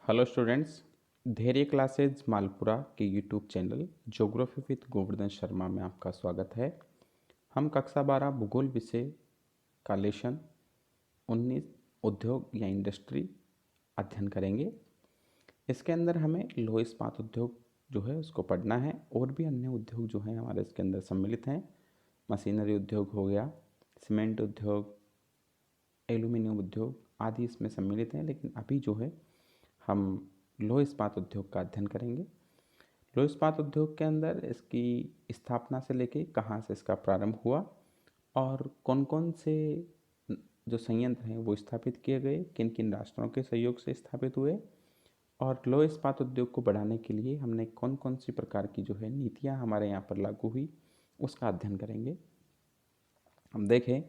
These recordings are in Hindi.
Hello students. धैर्य क्लासेज मालपुरा के YouTube channel geography with Govardhan Sharma में आपका स्वागत है। हम कक्षा 12 भूगोल विषय का लेशन 19 उद्योग या इंडस्ट्री अध्ययन करेंगे। इसके अंदर हमें लौह इस्पात उद्योग जो है उसको पढ़ना है और भी अन्य उद्योग जो हैं हमारे इसके अंदर सम्मिलित हैं। मशीनरी उद्योग हो गया, सीमेंट उद्योग, एल्यूमिनियम उद्योग आदि इसमें सम्मिलित हैं, लेकिन अभी जो है हम लौह इस्पात उद्योग का अध्ययन करेंगे। लौह इस्पात उद्योग के अंदर इसकी स्थापना से लेके कहाँ से इसका प्रारंभ हुआ और कौन कौन से जो संयंत्र हैं वो स्थापित किए गए, किन किन राष्ट्रों के सहयोग से स्थापित हुए, और लौह इस्पात उद्योग को बढ़ाने के लिए हमने कौन कौन सी प्रकार की जो है नीतियाँ हमारे यहाँ पर लागू हुई उसका अध्ययन करेंगे। हम देखें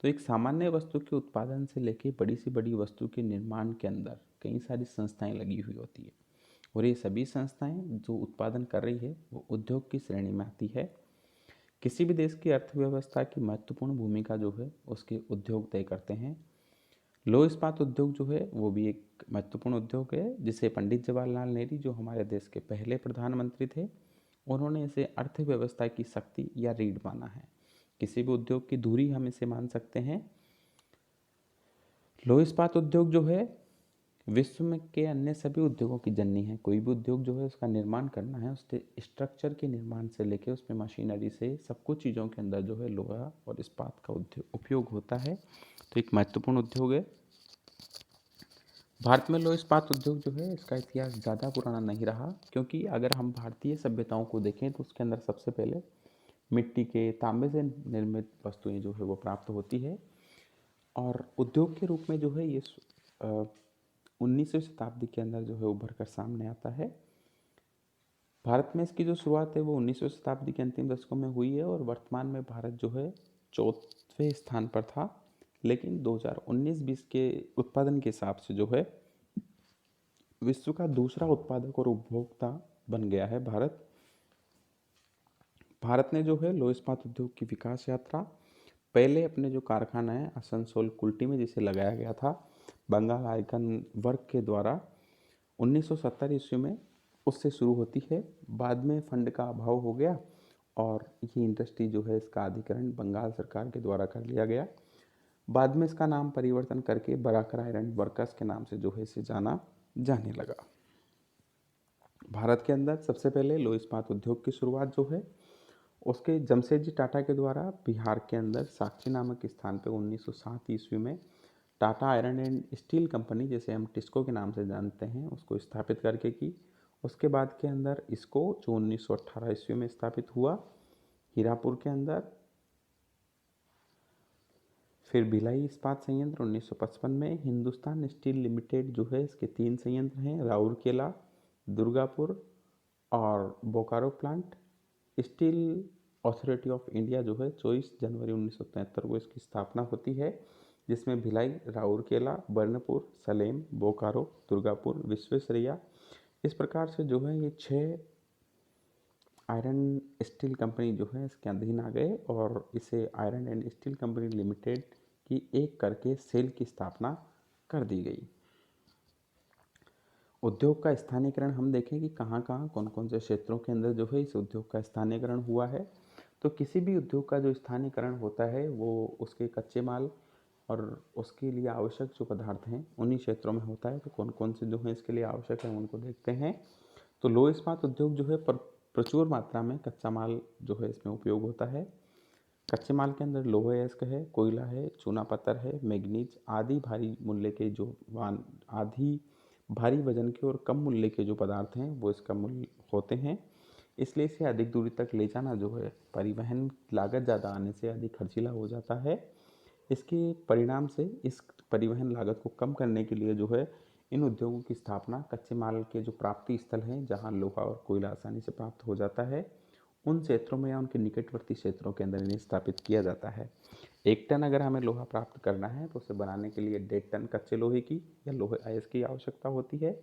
तो एक सामान्य वस्तु के उत्पादन से लेके बड़ी से बड़ी वस्तु के निर्माण के अंदर कई सारी संस्थाएं लगी हुई होती है, और ये सभी संस्थाएं जो उत्पादन कर रही है वो उद्योग की श्रेणी में आती है। किसी भी देश की अर्थव्यवस्था की महत्वपूर्ण भूमिका जो है उसके उद्योग तय करते हैं। लौह इस्पात उद्योग जो है वो भी एक महत्वपूर्ण उद्योग है, जिसे पंडित जवाहरलाल नेहरू जो हमारे देश के पहले प्रधानमंत्री थे, उन्होंने इसे अर्थव्यवस्था की शक्ति या रीढ़ माना है। किसी भी उद्योग की धुरी हम इसे मान सकते हैं। लौह इस्पात उद्योग जो है विश्व में के अन्य सभी उद्योगों की जननी है। कोई भी उद्योग जो है उसका निर्माण करना है, उसके स्ट्रक्चर के निर्माण से लेकर उसमें मशीनरी से सब कुछ चीज़ों के अंदर जो है लोहा और इस्पात का उपयोग होता है, तो एक महत्वपूर्ण उद्योग है। भारत में लौह इस्पात उद्योग जो है इसका इतिहास ज़्यादा पुराना नहीं रहा, क्योंकि अगर हम भारतीय सभ्यताओं को देखें तो उसके अंदर सबसे पहले मिट्टी के तांबे से निर्मित वस्तुएं जो है वो प्राप्त होती है, और उद्योग के रूप में जो है ये 19वीं शताब्दी के अंदर जो है उभर कर सामने आता है। भारत में इसकी जो शुरुआत है वो 19वीं शताब्दी के अंतिम दशकों में हुई है, और वर्तमान में भारत जो है 4वें स्थान पर था, लेकिन 2019-20 के उत्पादन के हिसाब से जो है विश्व का दूसरा उत्पादक और उपभोक्ता बन गया है भारत। भारत ने जो है लौह इस्पात उद्योग की विकास यात्रा पहले अपने जो कारखाना है आसनसोल कुल्टी में जिसे लगाया गया था बंगाल आयकन वर्क के द्वारा 1970 ईस्वी में, उससे शुरू होती है। बाद में फंड का अभाव हो गया और ये इंडस्ट्री जो है इसका अधिग्रहण बंगाल सरकार के द्वारा कर लिया गया। बाद में इसका नाम परिवर्तन करके बराकर आयरन वर्कर्स के नाम से जो है इसे जाना जाने लगा। भारत के अंदर सबसे पहले लौह इस्पात उद्योग की शुरुआत जो है उसके जमशेदजी टाटा के द्वारा बिहार के अंदर साक्षी नामक स्थान पर 1907 ईस्वी में Tata iron and steel company, जैसे हम टिस्को के नाम से जानते हैं, उसको स्थापित करके की। उसके बाद के अंदर इसको जो 1918 ईस्वी में स्थापित हुआ हीरापुर के अंदर। फिर भिलाई इस्पात संयंत्र 1955 में। हिंदुस्तान स्टील लिमिटेड जो है इसके 3 संयंत्र हैं, राउरकेला, दुर्गापुर और Bokaro plant. Steel authority of India जो है 24 जनवरी 1973 को इसकी स्थापना होती है, जिसमें भिलाई, राउरकेला, बर्नपुर, सलेम, बोकारो, दुर्गापुर, विश्वेश्वरैया, इस प्रकार से जो है ये 6 आयरन स्टील कंपनी जो है इसके अधीन आ गए, और इसे iron and steel company limited की एक करके सेल की स्थापना कर दी गई। उद्योग का स्थानीयकरण हम देखें कि कहाँ कहाँ कौन कौन से क्षेत्रों के अंदर जो है इस उद्योग का स्थानीयकरण हुआ है। तो किसी भी उद्योग का जो स्थानीयकरण होता है वो उसके कच्चे माल और उसके लिए आवश्यक जो पदार्थ हैं उन्हीं क्षेत्रों में होता है। तो कौन कौन से जो हैं इसके लिए आवश्यक है उनको देखते हैं। तो लौह इस्पात उद्योग जो है प्रचुर मात्रा में कच्चा माल जो है इसमें उपयोग होता है। कच्चे माल के अंदर लोह अयस्क है, कोयला है, चूना पत्थर है, मैग्नीज आदि भारी मूल्य के जो आदि भारी वजन के और कम मूल्य के जो पदार्थ हैं वो इसका मूल्य होते हैं। इसलिए इसे अधिक दूरी तक ले जाना जो है परिवहन लागत ज़्यादा आने से अधिक खर्चीला हो जाता है। इसके परिणाम से इस परिवहन लागत को कम करने के लिए जो है इन उद्योगों की स्थापना कच्चे माल के जो प्राप्ति स्थल हैं जहाँ लोहा और कोयला आसानी से प्राप्त हो जाता है उन क्षेत्रों में या उनके निकटवर्ती क्षेत्रों के अंदर इन्हें स्थापित किया जाता है। 1 टन अगर हमें लोहा प्राप्त करना है तो उसे बनाने के लिए 1.5 टन कच्चे लोहे की या लोहे अयस्क की आवश्यकता होती है।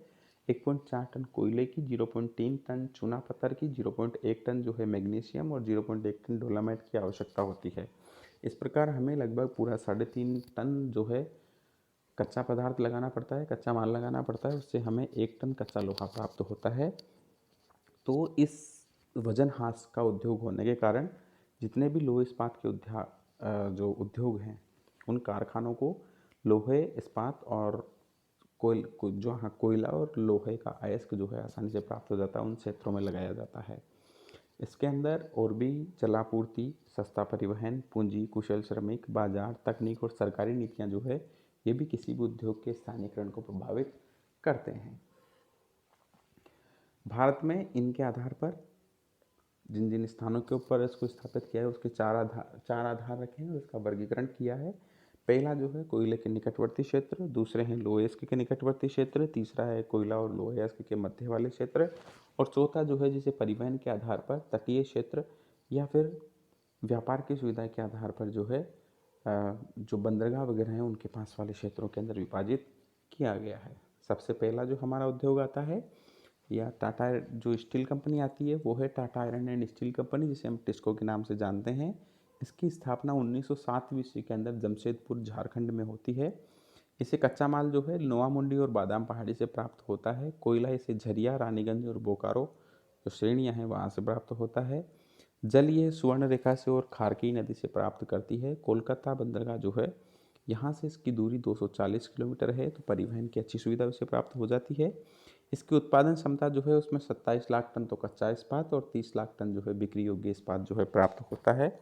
1.4 टन कोयले की, 0.3 टन चूना पत्थर की, 0.1 टन जो है मैग्नीशियम और 0.1 टन डोलामाइट की आवश्यकता होती है। इस प्रकार हमें लगभग पूरा 3.5 टन जो है कच्चा पदार्थ लगाना पड़ता है, कच्चा माल लगाना पड़ता है, उससे हमें 1 टन कच्चा लोहा प्राप्त होता है। तो इस वजन ह्रास का उद्योग होने के कारण जितने भी लोहे इस्पात के जो उद्योग हैं, उन कारखानों को लोहे इस्पात और कोयला और लोहे का अयस्क जो है आसानी से प्राप्त हो जाता है, उन क्षेत्रों में लगाया जाता है। इसके अंदर और भी जलापूर्ति, सस्ता परिवहन, पूंजी, कुशल श्रमिक, बाजार, तकनीक और सरकारी नीतियां जो है, ये भी किसी भी उद्योग के स्थानीयकरण को प्रभावित करते हैं। भारत में इनके आधार पर जिन जिन स्थानों के ऊपर इसको स्थापित किया है, उसके चार आधार रखे हैं और इसका वर्गीकरण किया है। पहला जो है कोयले के निकटवर्ती क्षेत्र, दूसरे हैं लोहे अयस्क के निकटवर्ती क्षेत्र, तीसरा है कोयला और लोहे अयस्क के मध्य वाले क्षेत्र, और चौथा जो है जिसे परिवहन के आधार पर तटीय क्षेत्र या फिर व्यापार की सुविधा के आधार पर जो है जो बंदरगाह वगैरह हैं उनके पास वाले क्षेत्रों के अंदर विभाजित किया गया है। सबसे पहला जो हमारा उद्योग आता है या टाटा जो स्टील कंपनी आती है, वो है Tata iron and steel company, जिसे हम टिस्को के नाम से जानते हैं। इसकी स्थापना 1907 ईस्वी के अंदर जमशेदपुर झारखंड में होती है। इसे कच्चा माल जो है नोआमुंडी और बादाम पहाड़ी से प्राप्त होता है। कोयला इसे झरिया, रानीगंज और बोकारो जो श्रेणियाँ हैं वहाँ से प्राप्त होता है। जल ये सुवर्ण रेखा से और खारकी नदी से प्राप्त करती है। कोलकाता बंदरगाह जो है, यहाँ से इसकी दूरी 240 किलोमीटर है, तो परिवहन की अच्छी सुविधा उसे प्राप्त हो जाती है। इसकी उत्पादन क्षमता जो है उसमें 27 लाख टन तो कच्चा इस्पात और 30 लाख टन जो है बिक्री योग्य इस्पात जो है प्राप्त होता है।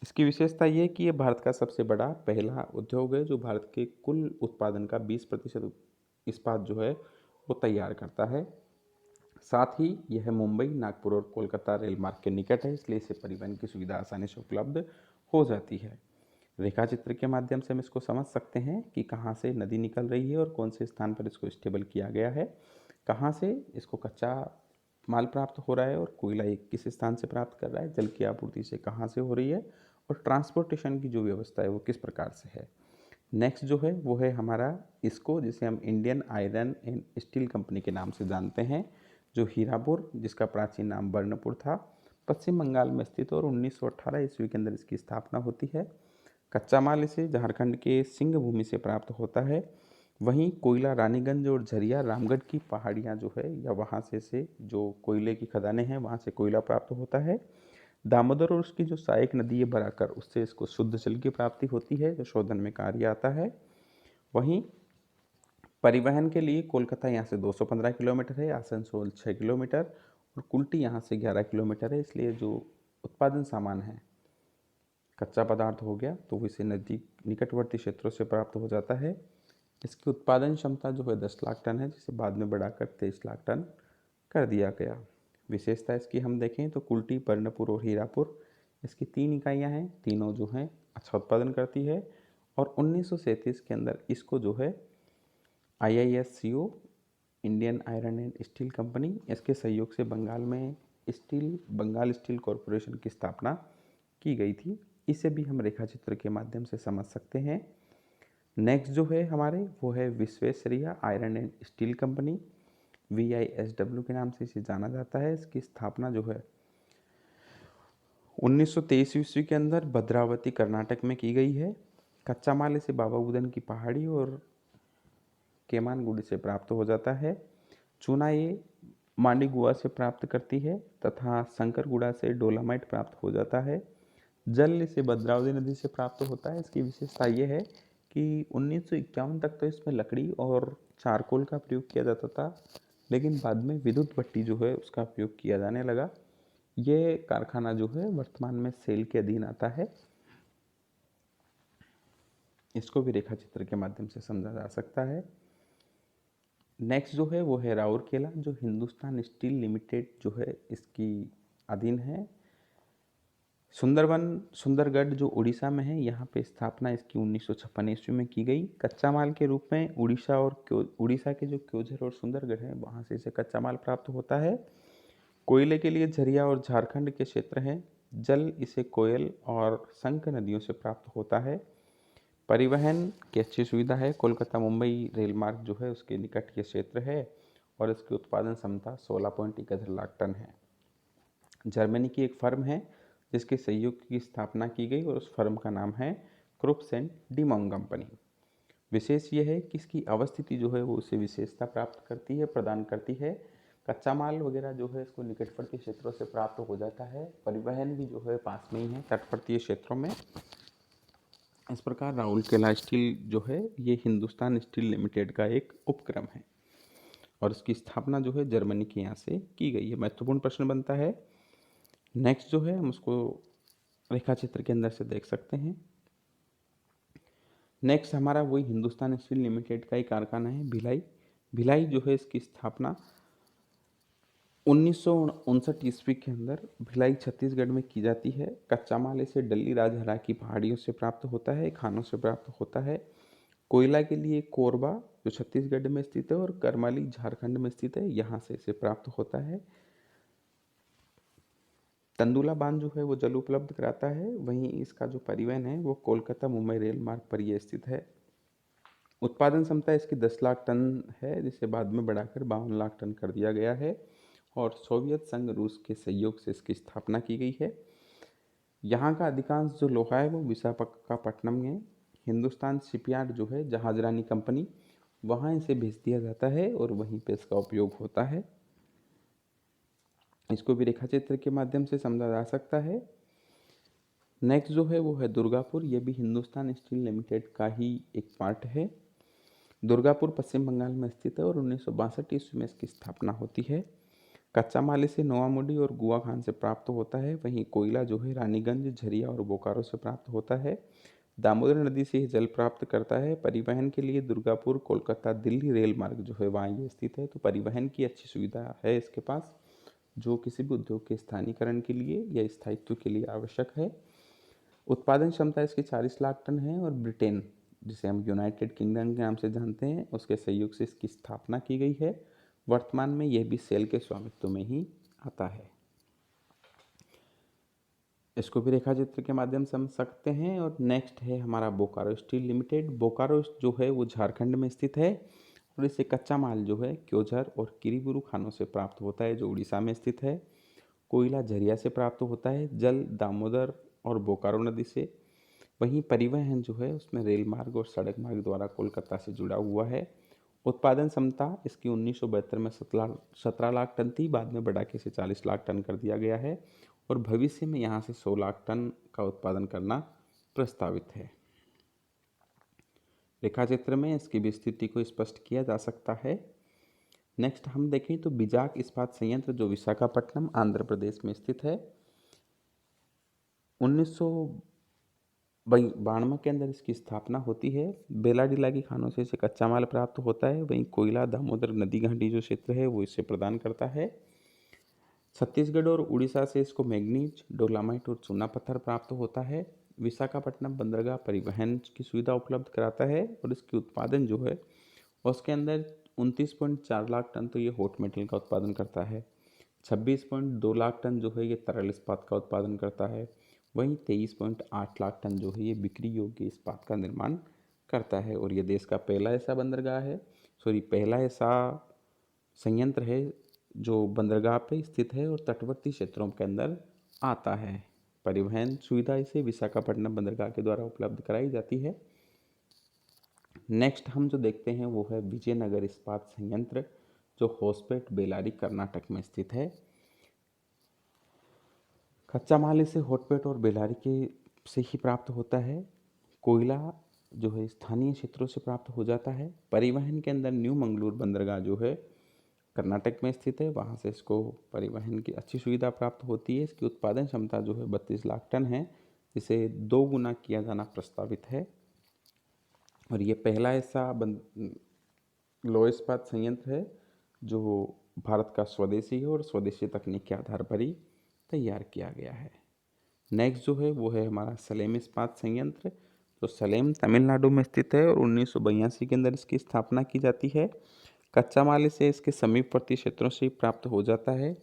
इसकी विशेषता ये है कि ये भारत का सबसे बड़ा पहला उद्योग है जो भारत के कुल उत्पादन का 20% इस्पात जो है वो तैयार करता है। साथ ही यह मुंबई, नागपुर और कोलकाता रेल मार्ग के निकट है, इसलिए इसे परिवहन की सुविधा आसानी से उपलब्ध हो जाती है। रेखा चित्र के माध्यम से हम इसको समझ सकते हैं कि कहाँ से नदी निकल रही है और कौन से स्थान पर इसको स्टेबल किया गया है, कहाँ से इसको कच्चा माल प्राप्त हो रहा है और कोयला किस स्थान से प्राप्त कर रहा है, जल की आपूर्ति से कहाँ से हो रही है और ट्रांसपोर्टेशन की जो व्यवस्था है वो किस प्रकार से है। नेक्स्ट जो है वो है हमारा इसको, जिसे हम Indian iron and steel company के नाम से जानते हैं, जो हीरापुर, जिसका प्राचीन नाम बर्नपुर था, पश्चिम बंगाल में स्थित, और 1918 ईस्वी के अंदर इसकी स्थापना होती है। कच्चा माल इसे झारखंड के सिंह भूमि से प्राप्त होता है। वहीं कोयला रानीगंज और झरिया रामगढ़ की पहाड़ियाँ जो है या वहाँ से जो कोयले की खदानें हैं वहाँ से कोयला प्राप्त होता है। दामोदर और उसकी जो सहायक नदी है बराकर, उससे इसको शुद्ध जल की प्राप्ति होती है जो शोधन में कार्य आता है। वहीं परिवहन के लिए कोलकाता यहाँ से 215 किलोमीटर है, आसनसोल 6 किलोमीटर और कुल्टी यहाँ से 11 किलोमीटर है। इसलिए जो उत्पादन सामान है, कच्चा पदार्थ हो गया, तो वो इसे नज़दीक निकटवर्ती क्षेत्रों से प्राप्त हो जाता है। इसकी उत्पादन क्षमता जो है 10 लाख टन है, जिसे बाद में बढ़ाकर 23 लाख टन कर दिया गया। विशेषता इसकी हम देखें तो कुल्टी, बर्नपुर और हीरापुर, इसकी 3 इकाइयाँ हैं, तीनों जो हैं अच्छा उत्पादन करती है। और 1937 के अंदर इसको जो है IISCO, Indian iron and steel company, इसके सहयोग से बंगाल स्टील कॉरपोरेशन की स्थापना की गई थी। इसे भी हम रेखा चित्र के माध्यम से समझ सकते हैं। नेक्स्ट जो है हमारे वो है Visvesvaraya iron and steel company, VISW के नाम से इसे जाना जाता है। इसकी स्थापना जो है 1923 ईस्वी के अंदर भद्रावती, कर्नाटक में की गई है। कच्चा माल इसे बाबा बुदन की पहाड़ी और केमानगुड़ी से प्राप्त हो जाता है। चूना ये मांडीगुआ से प्राप्त करती है तथा शंकरगुड़ा से डोलामाइट प्राप्त हो जाता है। जल इसे भद्रावती नदी से प्राप्त होता है। इसकी विशेषता ये है कि 1951 तक तो इसमें लकड़ी और चारकोल का प्रयोग किया जाता था, लेकिन बाद में विद्युत भट्टी जो है उसका प्रयोग किया जाने लगा। ये कारखाना जो है वर्तमान में सेल के अधीन आता है। इसको भी रेखा चित्र के माध्यम से समझा जा सकता है। नेक्स्ट जो है वो है राउरकेला, जो हिंदुस्तान स्टील लिमिटेड जो है इसकी अधीन है। सुंदरगढ़ जो उड़ीसा में है, यहाँ पे स्थापना इसकी 1956 ईस्वी में की गई। कच्चा माल के रूप में उड़ीसा के जो क्योंझर और सुंदरगढ़ है वहाँ से इसे कच्चा माल प्राप्त होता है। कोयले के लिए झरिया और झारखंड के क्षेत्र हैं। जल इसे कोयल और शंख नदियों से प्राप्त होता है। परिवहन की अच्छी सुविधा है। कोलकाता मुंबई रेल मार्ग जो है उसके निकट ये क्षेत्र है और इसकी उत्पादन क्षमता 16.71 लाख टन है। जर्मनी की एक फर्म है जिसके सहयोग की स्थापना की गई और उस फर्म का नाम है क्रुप्स एंड डीमोंग कंपनी। विशेष ये है कि इसकी अवस्थिति जो है वो उसे विशेषता प्राप्त करती है, प्रदान करती है। कच्चा माल वगैरह जो है इसको निकटवर्ती क्षेत्रों से प्राप्त हो जाता है। परिवहन भी जो है पास में ही है तटवर्तीय क्षेत्रों में। इस प्रकार राउरकेला स्टील जो है ये हिंदुस्तान स्टील लिमिटेड का एक उपक्रम है और इसकी स्थापना जो है जर्मनी के यहाँ से की गई है। महत्वपूर्ण प्रश्न बनता है। नेक्स्ट जो है हम उसको रेखा चित्र के अंदर से देख सकते हैं। नेक्स्ट हमारा वही हिंदुस्तान स्टील लिमिटेड का ही कारखाना है भिलाई। भिलाई जो है इसकी स्थापना 1959 ईस्वी के अंदर भिलाई छत्तीसगढ़ में की जाती है। कच्चा माल इसे डल्ली राजहरा की पहाड़ियों से प्राप्त होता है, खानों से प्राप्त होता है। कोयला के लिए कोरबा जो छत्तीसगढ़ में स्थित है और करमाली झारखंड में स्थित है, यहाँ से इसे प्राप्त होता है। तंदुला बांध जो है वो जल उपलब्ध कराता है। वहीं इसका जो परिवहन है वो कोलकाता मुंबई रेल मार्ग पर ये स्थित है। उत्पादन क्षमता इसकी 10 लाख टन है, जिसे बाद में बढ़ाकर 52 लाख टन कर दिया गया है और सोवियत संघ रूस के सहयोग से इसकी स्थापना की गई है। यहाँ का अधिकांश जो लोहा है वो विशाखापट्टनम में हिंदुस्तान शिपयार्ड जो है जहाजरानी कंपनी, वहाँ इसे भेज दिया जाता है और वहीं पे इसका उपयोग होता है। इसको भी रेखा चित्र के माध्यम से समझा जा सकता है। नेक्स्ट जो है वो है दुर्गापुर। ये भी हिंदुस्तान स्टील लिमिटेड का ही एक पार्ट है। दुर्गापुर पश्चिम बंगाल में स्थित है और 1962 ईस्वी में इसकी स्थापना होती है। कच्चा माल इसे नोवामुडी और गुआखान से प्राप्त होता है। वहीं कोयला जो है रानीगंज, झरिया और बोकारो से प्राप्त होता है। दामोदर नदी से जल प्राप्त करता है। परिवहन के लिए दुर्गापुर कोलकाता दिल्ली रेल मार्ग जो है वहाँ ये स्थित है, तो परिवहन की अच्छी सुविधा है इसके पास, जो किसी भी उद्योग के स्थानीकरण के लिए या स्थायित्व के लिए आवश्यक है। उत्पादन क्षमता इसकी 40 लाख टन है और ब्रिटेन, जिसे हम यूनाइटेड किंगडम के नाम से जानते हैं, उसके सहयोग से इसकी स्थापना की गई है। वर्तमान में यह भी सेल के स्वामित्व में ही आता है। इसको भी रेखा चित्र के माध्यम से समझ सकते हैं। और नेक्स्ट है हमारा बोकारो स्टील लिमिटेड। बोकारो जो है वो झारखंड में स्थित है और इसे कच्चा माल जो है क्योझर और किरीबुरू खानों से प्राप्त होता है, जो उड़ीसा में स्थित है। कोयला झरिया से प्राप्त होता है, जल दामोदर और बोकारो नदी से। वहीं परिवहन जो है उसमें रेल मार्ग और सड़क मार्ग द्वारा कोलकाता से जुड़ा हुआ है। उत्पादन क्षमता इसकी 1972 में 17 लाख टन थी, बाद में बढ़ा के इसे 40 लाख टन कर दिया गया है और भविष्य में यहाँ से 100 लाख टन का उत्पादन करना प्रस्तावित है। रेखा चित्र में इसकी भी स्थिति को स्पष्ट किया जा सकता है। नेक्स्ट हम देखें तो बिजाक इस्पात संयंत्र जो विशाखापट्टनम आंध्र प्रदेश में स्थित है। 1992 के अंदर इसकी स्थापना होती है। बेलाडीला की खानों से इसे कच्चा माल प्राप्त होता है। वहीं कोयला दामोदर नदी घाटी जो क्षेत्र है वो इसे प्रदान करता है। छत्तीसगढ़ और उड़ीसा से इसको मैग्नीज, डोलामाइट और चूना पत्थर प्राप्त होता है। विशाखापट्टनम बंदरगाह परिवहन की सुविधा उपलब्ध कराता है और इसकी उत्पादन जो है उसके अंदर 29.4 लाख टन तो ये हॉट मेटल का उत्पादन करता है। 26.2 लाख टन जो है ये तरल इस्पात का उत्पादन करता है। वहीं 23.8 लाख टन जो है ये बिक्री योग्य इस्पात का निर्माण करता है और ये देश का पहला ऐसा संयंत्र है जो बंदरगाह पे स्थित है और तटवर्ती क्षेत्रों के अंदर आता है। परिवहन सुविधा इसे विशाखापट्टनम बंदरगाह के द्वारा उपलब्ध कराई जाती है। नेक्स्ट हम जो देखते हैं वो है विजयनगर इस्पात संयंत्र जो होसपेट बेलारी कर्नाटक में स्थित है। कच्चा माल इसे होटपेट और बेलारी के से ही प्राप्त होता है। कोयला जो है स्थानीय क्षेत्रों से प्राप्त हो जाता है। परिवहन के अंदर न्यू मंगलूर बंदरगाह जो है कर्नाटक में स्थित है, वहाँ से इसको परिवहन की अच्छी सुविधा प्राप्त होती है। इसकी उत्पादन क्षमता जो है 32 लाख टन है, जिसे 2 गुना किया जाना प्रस्तावित है और ये पहला ऐसा लौह इस्पात संयंत्र है जो भारत का स्वदेशी है और स्वदेशी तकनीक के आधार पर ही तैयार किया गया है। नेक्स्ट जो है वो है हमारा सलेम इस्पात संयंत्र जो सलेम तमिलनाडु में स्थित है और 1982 के अंदर इसकी स्थापना की जाती है। कच्चा माल इसे इसके समीपवर्ती क्षेत्रों से प्राप्त हो जाता है।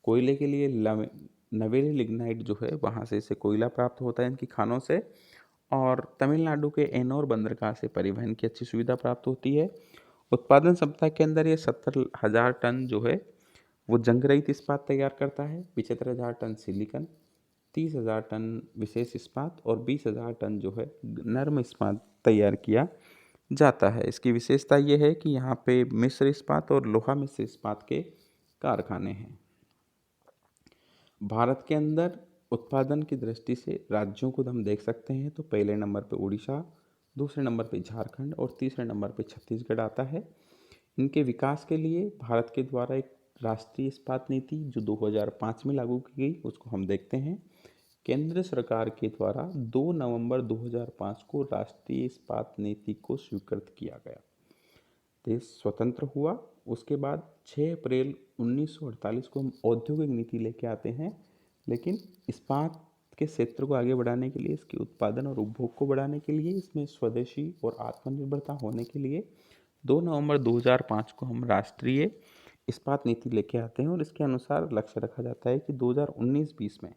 कोयले के लिए नवेली लिग्नाइट जो है वहाँ से इसे कोयला प्राप्त होता है इनकी खानों से और तमिलनाडु के एनोर बंदरगाह से परिवहन की अच्छी सुविधा प्राप्त होती है। उत्पादन क्षमता के अंदर ये 70,000 टन जो है वो जंग रहित इस्पात तैयार करता है। 75,000 टन सिलिकन, 30,000 टन विशेष इस्पात और 20,000 टन जो है नर्म इस्पात तैयार किया जाता है। इसकी विशेषता ये है कि यहाँ पे मिश्र इस्पात और लोहा मिश्र इस्पात के कारखाने हैं। भारत के अंदर उत्पादन की दृष्टि से राज्यों को हम देख सकते हैं तो पहले नंबर पे उड़ीसा, दूसरे नंबर पे झारखंड और तीसरे नंबर पे छत्तीसगढ़ आता है। इनके विकास के लिए भारत के द्वारा एक राष्ट्रीय इस्पात नीति जो 2005 में लागू की गई उसको हम देखते हैं। केंद्र सरकार के द्वारा 2 नवंबर 2005 को राष्ट्रीय इस्पात नीति को स्वीकृत किया गया। देश स्वतंत्र हुआ। उसके बाद 6 अप्रैल 1948 को हम औद्योगिक नीति लेके आते हैं, लेकिन इस्पात के क्षेत्र को आगे बढ़ाने के लिए, इसके उत्पादन और उपभोग को बढ़ाने के लिए, इसमें स्वदेशी और आत्मनिर्भरता होने के लिए 2 नवंबर 2005 को हम राष्ट्रीय इस्पात नीति लेके आते हैं और इसके अनुसार लक्ष्य रखा जाता है कि 2019-20 में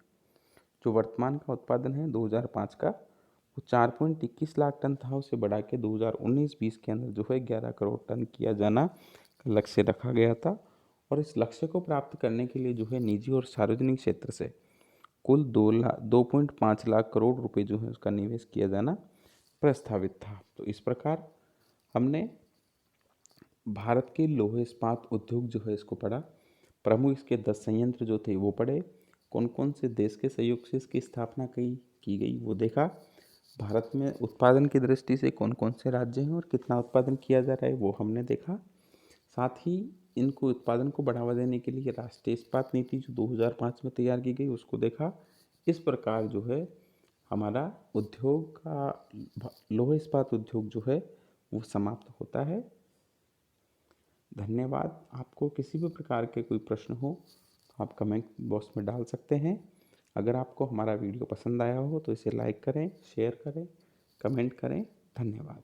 जो वर्तमान का उत्पादन है 2005 का, वो 4.21 लाख टन था, उसे बढ़ा के 2019-20 के अंदर जो है 11 करोड़ टन किया जाना का लक्ष्य रखा गया था। और इस लक्ष्य को प्राप्त करने के लिए जो है निजी और सार्वजनिक क्षेत्र से कुल 2.5 लाख करोड़ रुपए जो है उसका निवेश किया जाना प्रस्तावित था। तो इस प्रकार हमने भारत के लोह इस्पात उद्योग जो है इसको पढ़ा। प्रमुख इसके 10 संयंत्र जो थे वो पढ़े। कौन कौन से देश के सहयोग से इसकी स्थापना की गई वो देखा। भारत में उत्पादन की दृष्टि से कौन कौन से राज्य हैं और कितना उत्पादन किया जा रहा है वो हमने देखा। साथ ही इनको उत्पादन को बढ़ावा देने के लिए राष्ट्रीय इस्पात नीति जो 2005 में तैयार की गई उसको देखा। इस प्रकार जो है हमारा उद्योग का लोह इस्पात उद्योग जो है वो समाप्त होता है। धन्यवाद। आपको किसी भी प्रकार के कोई प्रश्न हो तो आप कमेंट बॉक्स में डाल सकते हैं। अगर आपको हमारा वीडियो पसंद आया हो तो इसे लाइक करें, शेयर करें, कमेंट करें। धन्यवाद।